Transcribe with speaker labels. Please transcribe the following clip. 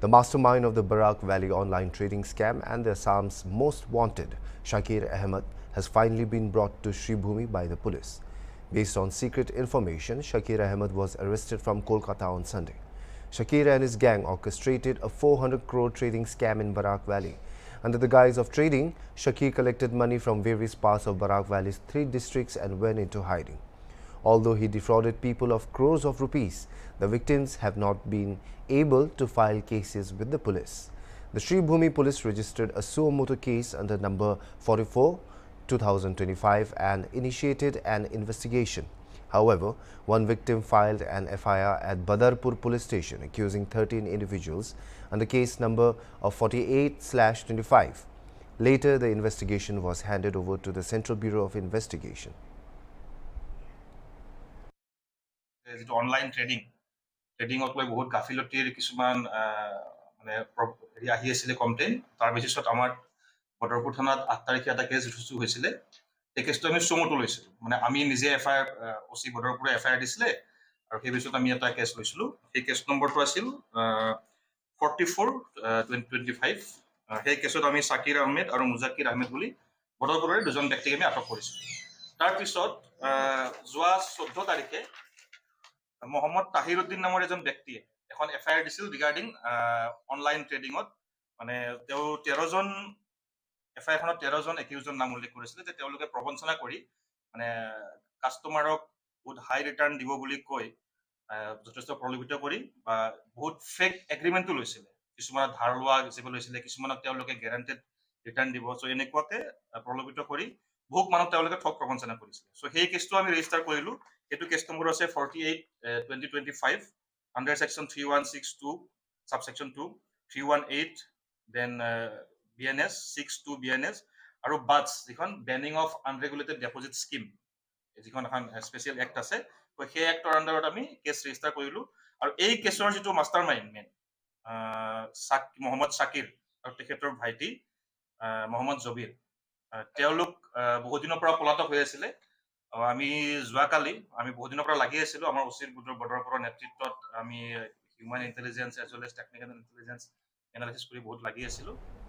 Speaker 1: The mastermind of the Barak Valley online trading scam and the Assam's most wanted, Shakir Ahmed, has finally been brought to Shribhumi by the police. Based on secret information, Shakir Ahmed was arrested from Kolkata on Sunday. Shakir and his gang orchestrated a 400 crore trading scam in Barak Valley. Under the guise of trading, Shakir collected money from various parts of Barak Valley's 3 districts and went into hiding. Although he defrauded people of crores of rupees, the victims have not been able to file cases with the police. The Shribhumi police registered a suo motu case under number 44/2025 and initiated an investigation. However, one victim filed an FIR at Badarpur police station accusing 13 individuals under case number of 48/25. Later, the investigation was handed over to the Central Bureau of Investigation.
Speaker 2: যিটো online ট্ৰেডিঙক লৈ বহুত গাফিলতিৰ কিছুমান মানে হেৰি আহি আছিলে complain তাৰ বেচিছত আমাৰ বদৰপুৰ থানাত 8 তাৰিখে এটা কেছ ৰুজু হৈছিলে এই কেছটো আমি চমুটো লৈছিলোঁ মানে আমি নিজে এফআইআৰ অচি বদৰপুৰে এফআইআৰ দিছিলে আৰু সেই বেচিছত আমি এটা কেছ লৈছিলোঁ সেই কেছ নম্বৰটো আছিল 44/2025 সেই কেছত আমি শাকিৰ আহমেদ আৰু মুজাকিৰ আহমেদ বুলি বদৰপুৰৰে দুজন ব্যক্তিক আমি আটক কৰিছিলোঁ তাৰপিছত যোৱা 14 তাৰিখে মোহাম্মদ তাহিৰুদ্দিন নামৰ এজন ব্যক্তিয়ে এখন এফআইআৰ দিছিল ৰিগাৰ্ডিং অনলাইন ট্ৰেডিঙত মানে তেওঁ 13জন এফআইআৰখনত 13জন একিউজৰ নাম উল্লেখ কৰিছিলে যে তেওঁলোকে প্ৰবঞ্চনা কৰি মানে কাষ্টমাৰক বহুত হাই ৰিটাৰ্ণ দিব বুলি কৈ যথেষ্ট প্ৰলোভিত কৰি বা বহুত ফেক এগ্ৰিমেণ্টটো লৈছিলে কিছুমানত ধাৰ লোৱা হিচাপে লৈছিলে কিছুমানক তেওঁলোকে গেৰাণ্টেড ৰিটাৰ্ণ দিব চ' এনেকুৱাকে প্ৰলোভিত কৰি বহুত মানুহ তেওঁলোকে ঠগ প্ৰবঞ্চনা কৰিছিলে চ' সেই কেছটো আমি ৰেজিষ্টাৰ কৰিলোঁ এইটো কেছ নম্বৰ আছে 48/2025 under section 3162 subsection 2 318 then BNS 62 BNS আৰু বাটছ যিখন banning of unregulated deposit scheme যিখন এখন স্পেচিয়েল এক্ট আছে সেই এক্টৰ আণ্ডাৰত আমি কেছ ৰেজিষ্টাৰ কৰিলোঁ আৰু এই কেছৰ যিটো master mind main Muhammad Shakir আৰু তেখেতৰ ভাইটি মোহাম্মদ জবিৰ তেওঁলোক বহুত দিনৰ পৰা পলাতক হৈ আছিলে আমি যোৱাকালি আমি বহুত দিনৰ পৰা লাগি আছিলোঁ আমাৰ অচিত বদৰপুৰৰ নেতৃত্বত আমি human intelligence as well as technical intelligence analysis কৰি বহুত লাগি আছিলোঁ